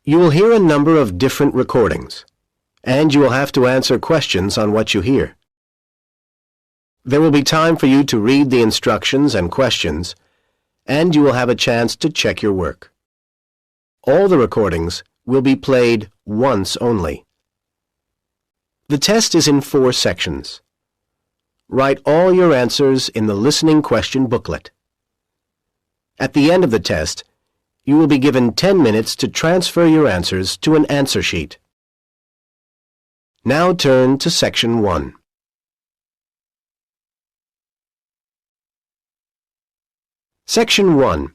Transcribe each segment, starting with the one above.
You will hear a number of different recordings, and you will have to answer questions on what you hear. There will be time for you to read the instructions and questions, and you will have a chance to check your work. All the recordings will be played once only. The test is in 4 sections. Write all your answers in the listening question booklet. At the end of the test, you will be given 10 minutes to transfer your answers to an answer sheet. Now turn to Section 1. Section 1.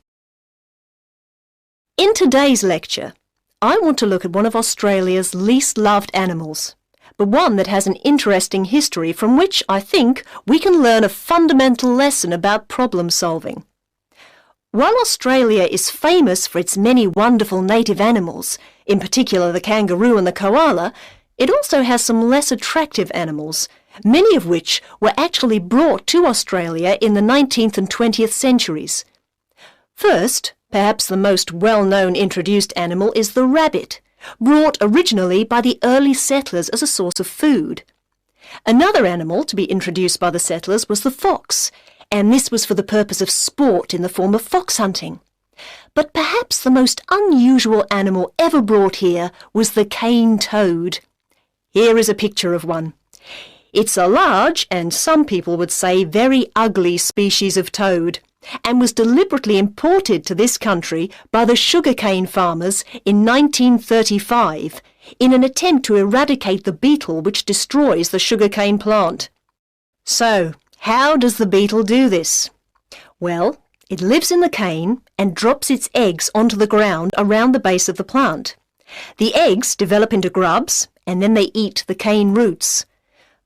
In today's lecture, I want to look at one of Australia's least loved animals, but one that has an interesting history from which I think we can learn a fundamental lesson about problem solving. While Australia is famous for its many wonderful native animals, in particular the kangaroo and the koala, it also has some less attractive animals, many of which were actually brought to Australia in the 19th and 20th centuries. First, perhaps the most well-known introduced animal is the rabbit, brought originally by the early settlers as a source of food. Another animal to be introduced by the settlers was the fox, and this was for the purpose of sport in the form of fox hunting. But perhaps the most unusual animal ever brought here was the cane toad. Here is a picture of one. It's a large, and some people would say very ugly species of toad, and was deliberately imported to this country by the sugarcane farmers in 1935 in an attempt to eradicate the beetle which destroys the sugarcane plant. So, how does the beetle do this? Well, it lives in the cane and drops its eggs onto the ground around the base of the plant. The eggs develop into grubs, and then they eat the cane roots.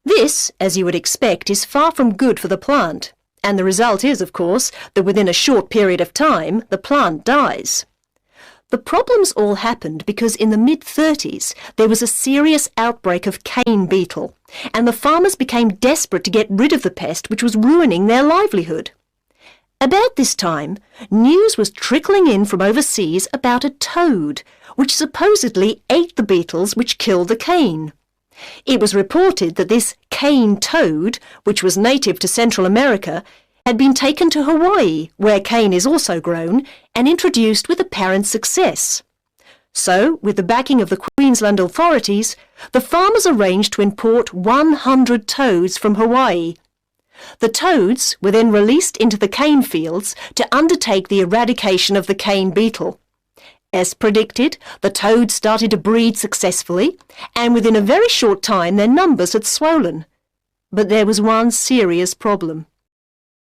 This, as you would expect, is far from good for the plant, and the result is, of course, that within a short period of time, the plant dies. The problems all happened because in the mid-30s there was a serious outbreak of cane beetle, and the farmers became desperate to get rid of the pest which was ruining their livelihood. About this time, news was trickling in from overseas about a toad, which supposedly ate the beetles which killed the cane. It was reported that this cane toad, which was native to Central America, had been taken to Hawaii, where cane is also grown, and introduced with apparent success. So, with the backing of the Queensland authorities, the farmers arranged to import 100 toads from Hawaii. The toads were then released into the cane fields to undertake the eradication of the cane beetle. As predicted, the toads started to breed successfully, and within a very short time their numbers had swollen. But there was one serious problem.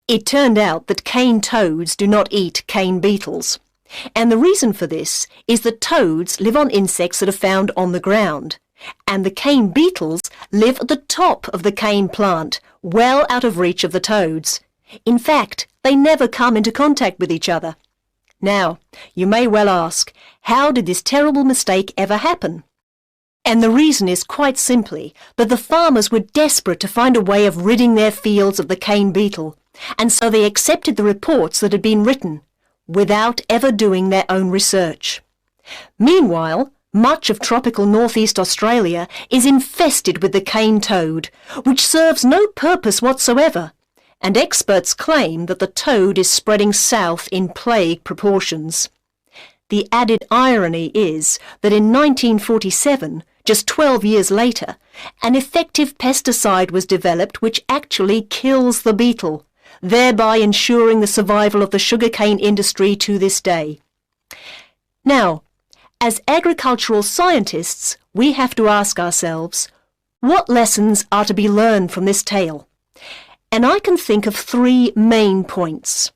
It turned out that cane toads do not eat cane beetles, and the reason for this is that toads live on insects that are found on the ground, and the cane beetles live at the top of the cane plant, well out of reach of the toads. In fact, they never come into contact with each other. Now, you may well ask, how did this terrible mistake ever happen? And the reason is quite simply that the farmers were desperate to find a way of ridding their fields of the cane beetle, and so they accepted the reports that had been written, without ever doing their own research. Meanwhile, much of tropical northeast Australia is infested with the cane toad, which serves no purpose whatsoever, and experts claim that the toad is spreading south in plague proportions. The added irony is that in 1947, just 12 years later, an effective pesticide was developed which actually kills the beetle, thereby ensuring the survival of the sugarcane industry to this day. Now, as agricultural scientists, we have to ask ourselves, what lessons are to be learned from this tale? And I can think of 3 main points.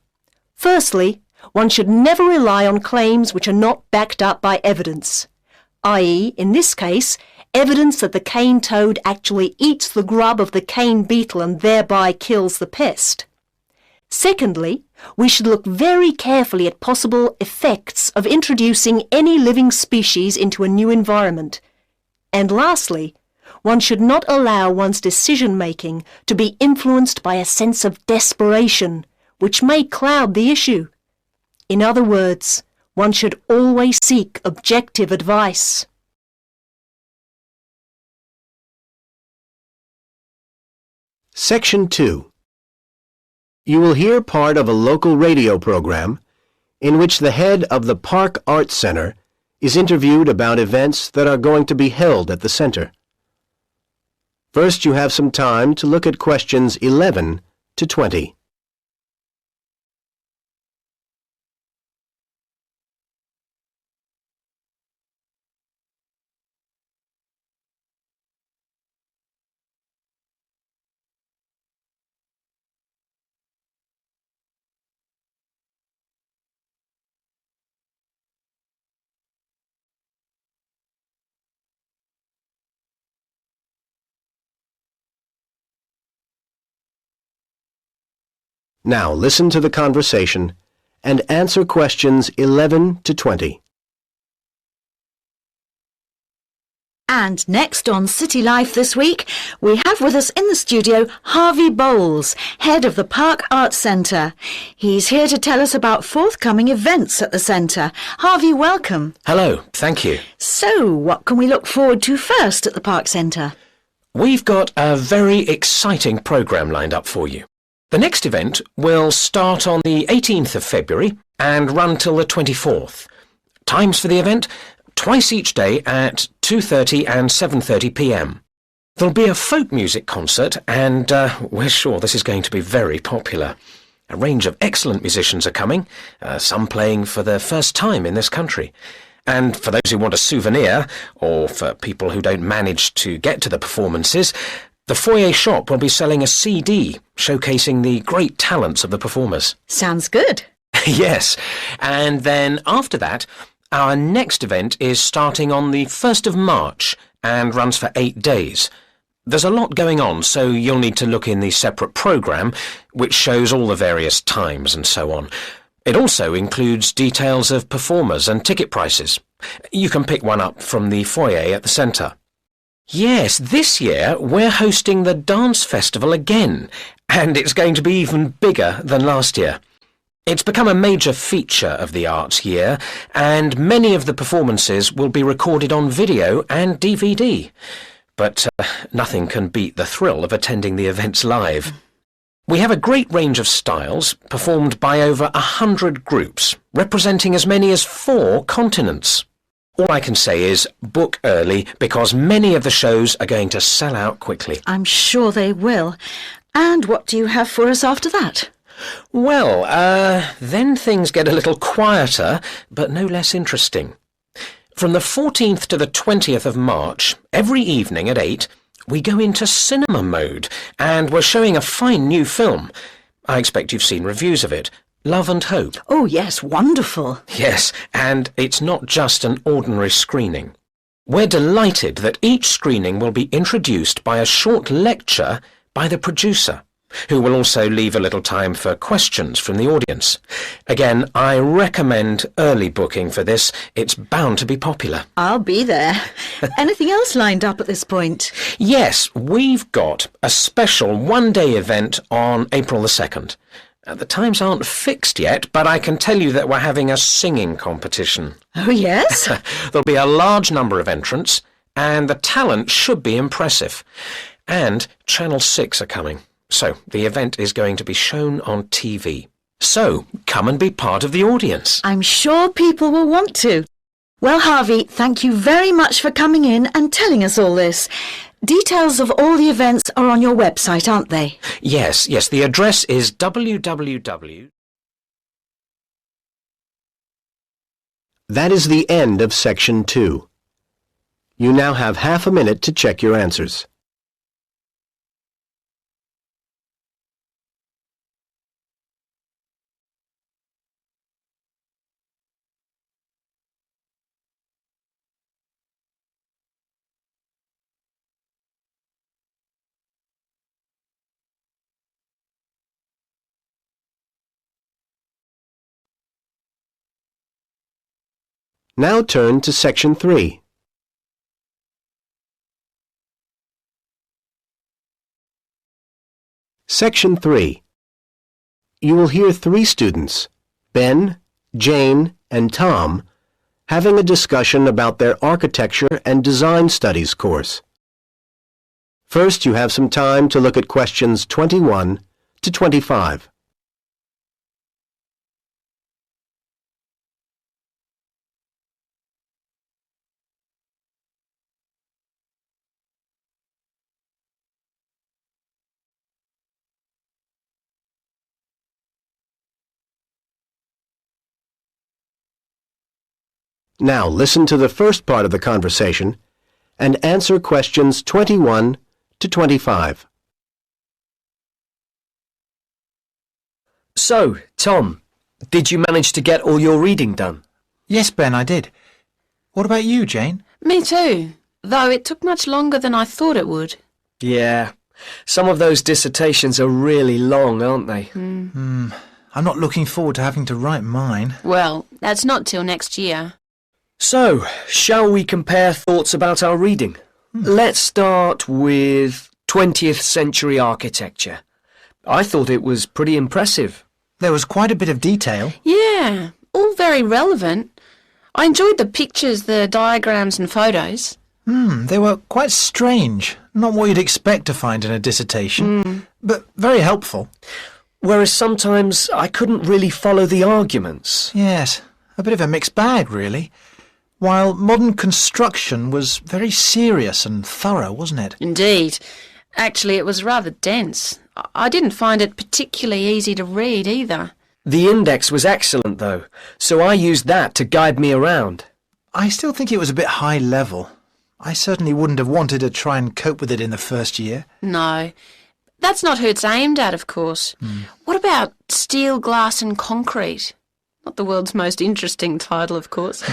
Firstly, one should never rely on claims which are not backed up by evidence, i.e., in this case, evidence that the cane toad actually eats the grub of the cane beetle and thereby kills the pest. Secondly, we should look very carefully at possible effects of introducing any living species into a new environment. And lastly, one should not allow one's decision-making to be influenced by a sense of desperation, which may cloud the issue. In other words, One should always seek objective advice. Section 2. You will hear part of a local radio program in which the head of the Park Arts Center is interviewed about events that are going to be held at the center. First, you have some time to look at questions 11 to 20. Now listen to the conversation and answer questions 11 to 20. And next on City Life this week, we have with us in the studio Harvey Bowles, head of the Park Arts Centre. He's here to tell us about forthcoming events at the centre. Harvey, welcome. Hello, thank you. So, what can we look forward to first at the Park Centre? We've got a very exciting programme lined up for you. The next event will start on the 18th of February and run till the 24th. Times for the event? Twice each day at 2:30 and 7:30 p.m. There'll be a folk music concert and we're sure this is going to be very popular. A range of excellent musicians are coming, some playing for the first time in this country. And for those who want a souvenir, or for people who don't manage to get to the performances, the foyer shop will be selling a CD showcasing the great talents of the performers. Sounds good. Yes, and then after that, our next event is starting on the 1st of March and runs for 8 days. There's a lot going on, so you'll need to look in the separate programme, which shows all the various times and so on. It also includes details of performers and ticket prices. You can pick one up from the foyer at the centre. Yes, this year we're hosting the Dance Festival again, and it's going to be even bigger than last year. It's become a major feature of the arts year, and many of the performances will be recorded on video and DVD. But nothing can beat the thrill of attending the events live. We have a great range of styles, performed by over 100 groups, representing as many as 4 continents. All I can say is book early, because many of the shows are going to sell out quickly. I'm sure they will. And what do you have for us after that? Well, then things get a little quieter, but no less interesting. From the 14th to the 20th of March, every evening at 8, we go into cinema mode, and we're showing a fine new film. I expect you've seen reviews of it. Love and Hope. Oh, yes, wonderful. Yes, and it's not just an ordinary screening. We're delighted that each screening will be introduced by a short lecture by the producer, who will also leave a little time for questions from the audience. Again, I recommend early booking for this. It's bound to be popular. I'll be there. Anything else lined up at this point? Yes, we've got a special one-day event on April the 2nd. The times aren't fixed yet, but I can tell you that we're having a singing competition. Oh, yes? There'll be a large number of entrants, and the talent should be impressive. And Channel 6 are coming, so the event is going to be shown on TV. So, come and be part of the audience. I'm sure people will want to. Well, Harvey, thank you very much for coming in and telling us all this. Details of all the events are on your website, aren't they? Yes, the address is www. That is the end of Section 2. You now have half a minute to check your answers. Now turn to Section 3. Section 3. You will hear 3 students, Ben, Jane, and Tom having a discussion about their Architecture and Design Studies course. First, you have some time to look at questions 21 to 25. Now listen to the first part of the conversation and answer questions 21 to 25. So, Tom, did you manage to get all your reading done? Yes, Ben, I did. What about you, Jane? Me too, though it took much longer than I thought it would. Yeah, some of those dissertations are really long, aren't they? I'm not looking forward to having to write mine. Well, that's not till next year. So, shall we compare thoughts about our reading? Let's start with 20th century architecture. I thought it was pretty impressive. There was quite a bit of detail. Yeah, all very relevant. I enjoyed the pictures, the diagrams and photos. They were quite strange. Not what you'd expect to find in a dissertation, but very helpful. Whereas sometimes I couldn't really follow the arguments. Yes, a bit of a mixed bag, really. While modern construction was very serious and thorough, wasn't it? Indeed. Actually, it was rather dense. I didn't find it particularly easy to read either. The index was excellent, though, so I used that to guide me around. I still think it was a bit high level. I certainly wouldn't have wanted to try and cope with it in the first year. No. That's not who it's aimed at, of course. What about steel, glass and concrete? Not the world's most interesting title, of course.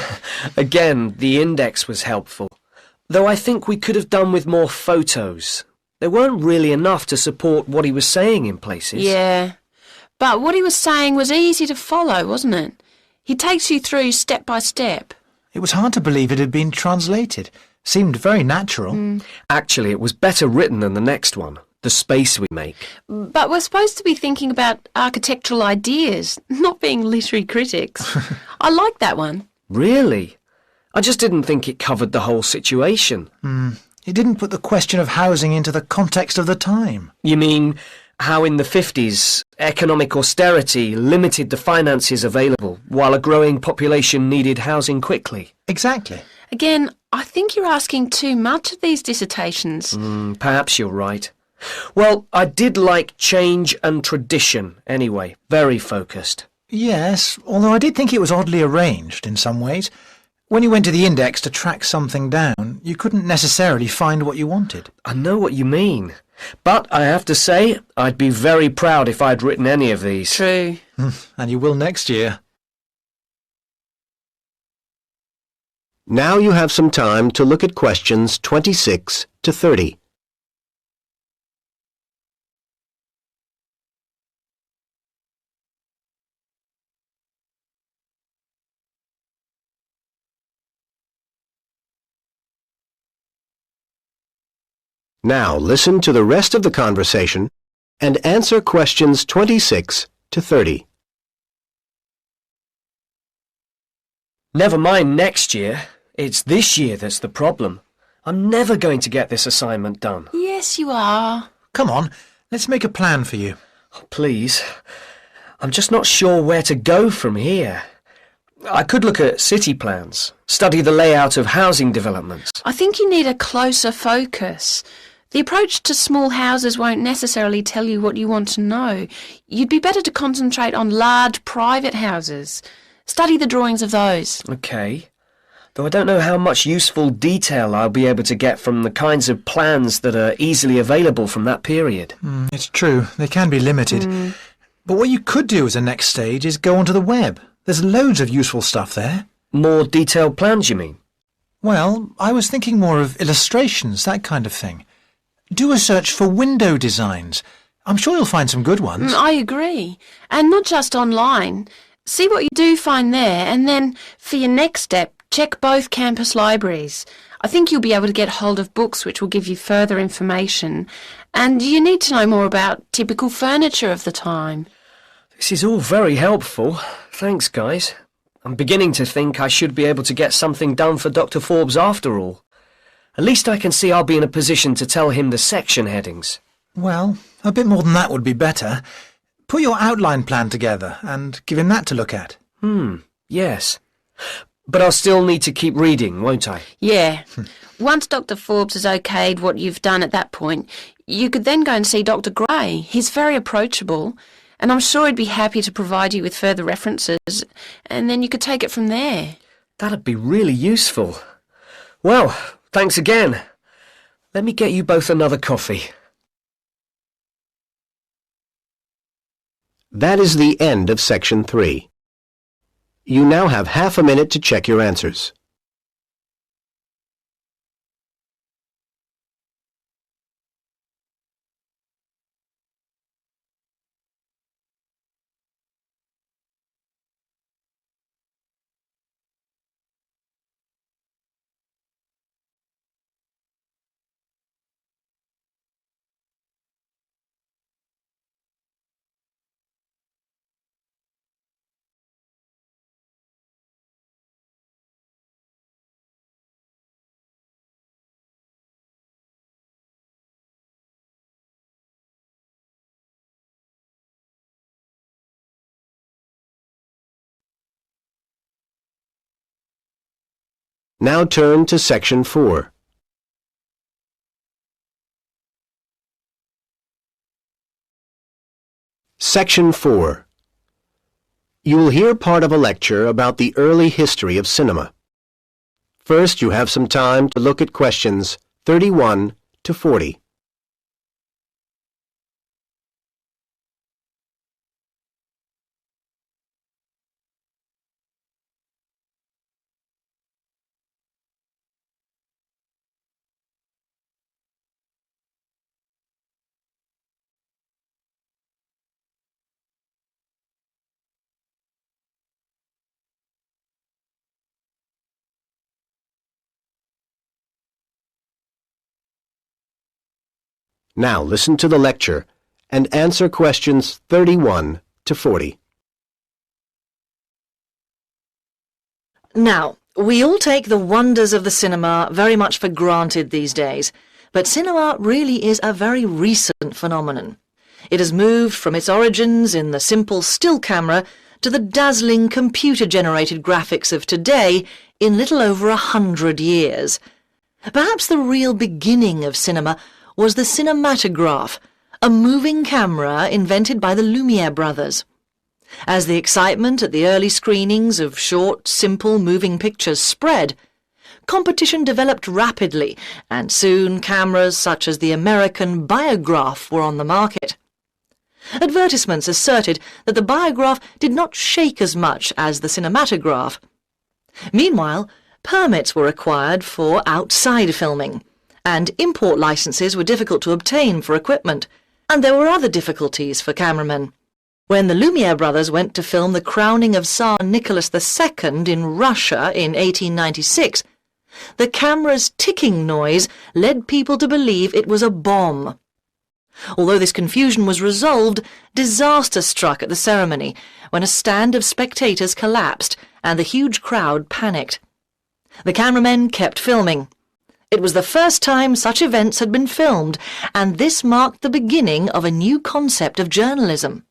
Again, the index was helpful, though I think we could have done with more photos. There weren't really enough to support what he was saying in places. Yeah, but what he was saying was easy to follow, wasn't it? He takes you through step by step. It was hard to believe it had been translated. Seemed very natural. Actually, it was better written than the next one, The Space We Make. But we're supposed to be thinking about architectural ideas, not being literary critics. I like that one. Really? I just didn't think it covered the whole situation. It didn't put the question of housing into the context of the time. You mean how in the 50s economic austerity limited the finances available while a growing population needed housing quickly? Exactly. Again, I think you're asking too much of these dissertations. Perhaps you're right. Well, I did like change and tradition anyway. Very focused. Yes, although I did think it was oddly arranged in some ways. When you went to the index to track something down, you couldn't necessarily find what you wanted. I know what you mean. But I have to say, I'd be very proud if I'd written any of these. True. And you will next year. Now you have some time to look at questions 26 to 30. Now listen to the rest of the conversation and answer questions 26 to 30. Never mind next year. It's this year that's the problem. I'm never going to get this assignment done. Yes, you are. Come on, let's make a plan for you. Please. I'm just not sure where to go from here. I could look at city plans, study the layout of housing developments. I think you need a closer focus. The approach to small houses won't necessarily tell you what you want to know. You'd be better to concentrate on large private houses. Study the drawings of those. OK. Though I don't know how much useful detail I'll be able to get from the kinds of plans that are easily available from that period. It's true, they can be limited. But what you could do as a next stage is go onto the web. There's loads of useful stuff there. More detailed plans, you mean? Well, I was thinking more of illustrations, that kind of thing. Do a search for window designs. I'm sure you'll find some good ones. I agree. And not just online. See what you do find there, and then, for your next step, check both campus libraries. I think you'll be able to get hold of books which will give you further information. And you need to know more about typical furniture of the time. This is all very helpful. Thanks, guys. I'm beginning to think I should be able to get something done for Dr. Forbes after all. At least I can see I'll be in a position to tell him the section headings. Well, a bit more than that would be better. Put your outline plan together and give him that to look at. Yes. But I'll still need to keep reading, won't I? Yeah. Once Dr. Forbes has okayed what you've done at that point, you could then go and see Dr. Gray. He's very approachable, and I'm sure he'd be happy to provide you with further references, and then you could take it from there. That'd be really useful. Well, thanks again. Let me get you both another coffee. That is the end of Section 3. You now have half a minute to check your answers. Now turn to Section 4. Section 4. You will hear part of a lecture about the early history of cinema. First, you have some time to look at questions 31 to 40. Now listen to the lecture and answer questions 31 to 40. Now, we all take the wonders of the cinema very much for granted these days, but cinema really is a very recent phenomenon. It has moved from its origins in the simple still camera to the dazzling computer-generated graphics of today in little over 100 years. Perhaps the real beginning of cinema was the cinematograph, a moving camera invented by the Lumiere brothers. As the excitement at the early screenings of short, simple moving pictures spread, competition developed rapidly, and soon cameras such as the American Biograph were on the market. Advertisements asserted that the Biograph did not shake as much as the cinematograph. Meanwhile, permits were required for outside filming, and import licenses were difficult to obtain for equipment, and there were other difficulties for cameramen. When the Lumiere brothers went to film the crowning of Tsar Nicholas II in Russia in 1896, the camera's ticking noise led people to believe it was a bomb. Although this confusion was resolved, disaster struck at the ceremony when a stand of spectators collapsed and the huge crowd panicked. The cameramen kept filming. It was the first time such events had been filmed, and this marked the beginning of a new concept of journalism.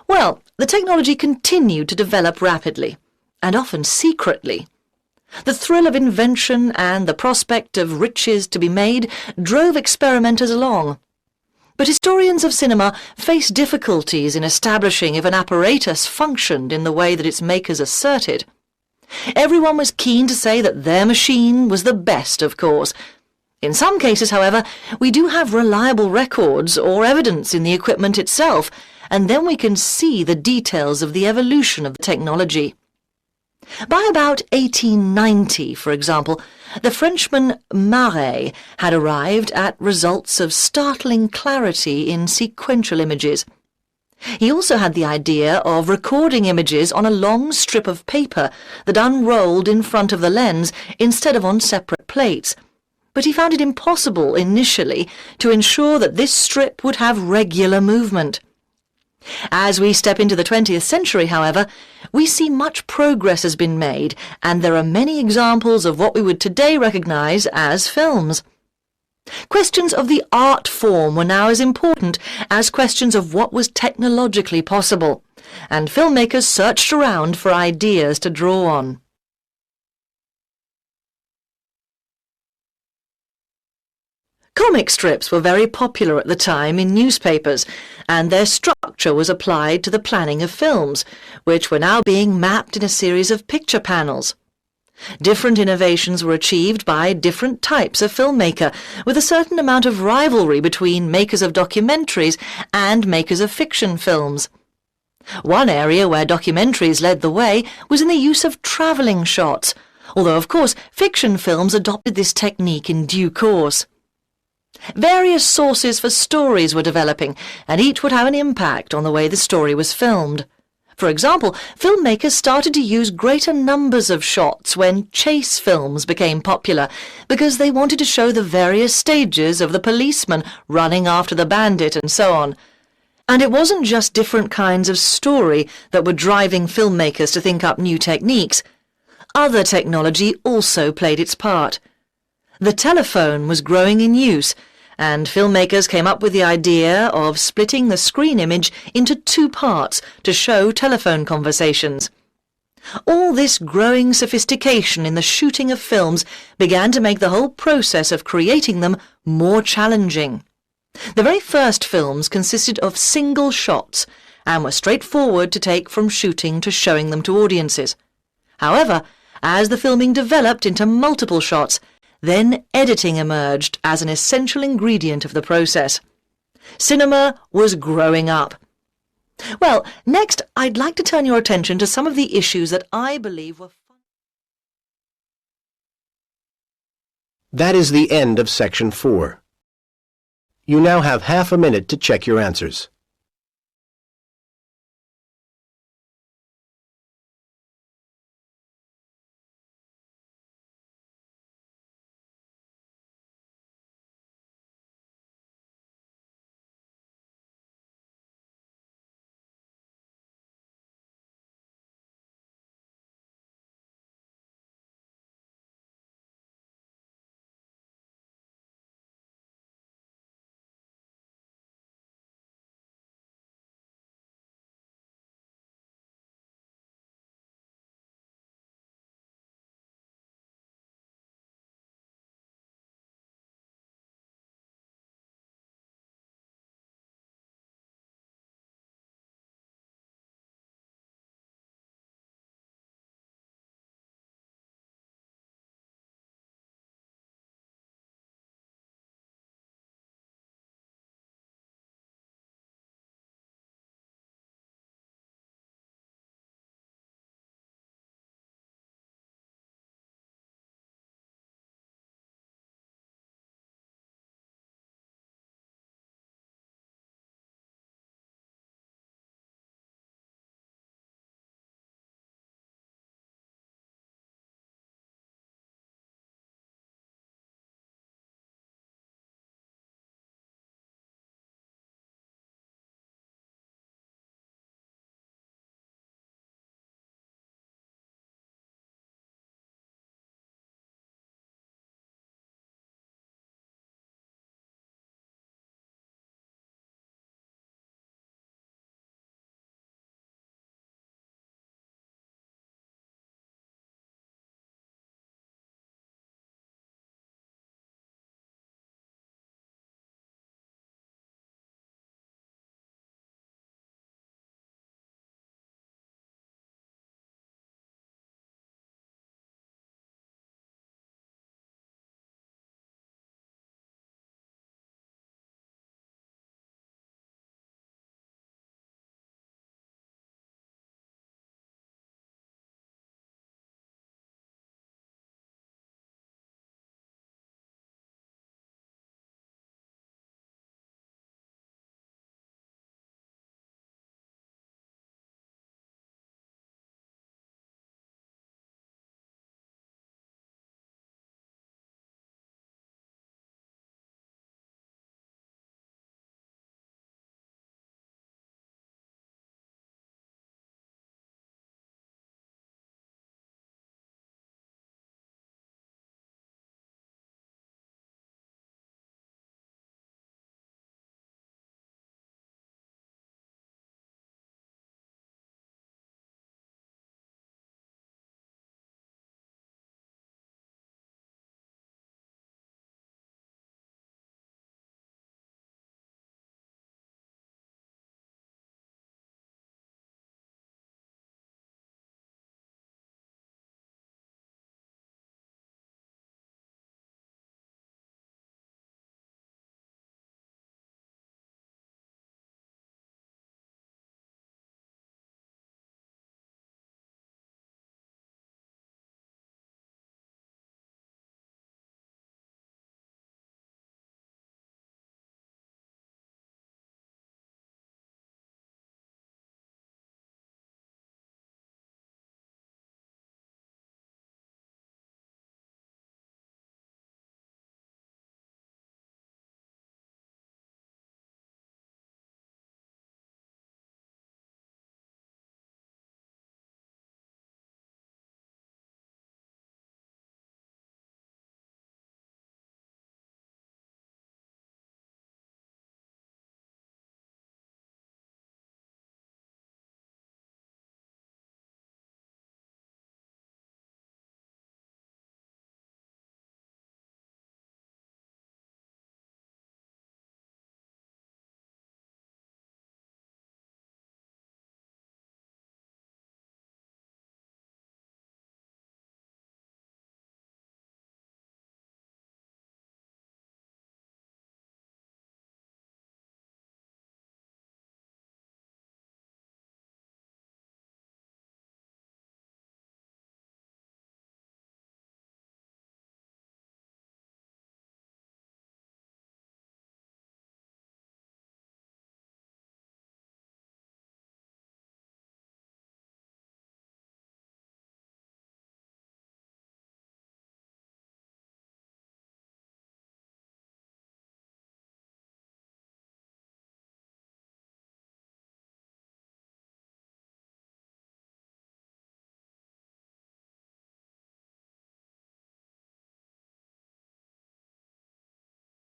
Well, the technology continued to develop rapidly, and often secretly. The thrill of invention and the prospect of riches to be made drove experimenters along. But historians of cinema faced difficulties in establishing if an apparatus functioned in the way that its makers asserted. Everyone was keen to say that their machine was the best, of course. In some cases, however, we do have reliable records or evidence in the equipment itself, and then we can see the details of the evolution of the technology. By about 1890, for example, the Frenchman Marais had arrived at results of startling clarity in sequential images. He also had the idea of recording images on a long strip of paper that unrolled in front of the lens instead of on separate plates, but he found it impossible initially to ensure that this strip would have regular movement. As we step into the 20th century, however, we see much progress has been made, and there are many examples of what we would today recognise as films. Questions of the art form were now as important as questions of what was technologically possible, and filmmakers searched around for ideas to draw on. Comic strips were very popular at the time in newspapers, and their structure was applied to the planning of films, which were now being mapped in a series of picture panels. Different innovations were achieved by different types of filmmaker, with a certain amount of rivalry between makers of documentaries and makers of fiction films. One area where documentaries led the way was in the use of travelling shots, although of course fiction films adopted this technique in due course. Various sources for stories were developing, and each would have an impact on the way the story was filmed. For example, filmmakers started to use greater numbers of shots when chase films became popular, because they wanted to show the various stages of the policeman running after the bandit and so on. And it wasn't just different kinds of story that were driving filmmakers to think up new techniques. Other technology also played its part. The telephone was growing in use, and filmmakers came up with the idea of splitting the screen image into two parts to show telephone conversations. All this growing sophistication in the shooting of films began to make the whole process of creating them more challenging. The very first films consisted of single shots and were straightforward to take from shooting to showing them to audiences. However, as the filming developed into multiple shots, then editing emerged as an essential ingredient of the process. Cinema was growing up. Well, next I'd like to turn your attention to some of the issues that I believe were That is the end of Section 4. You now have half a minute to check your answers.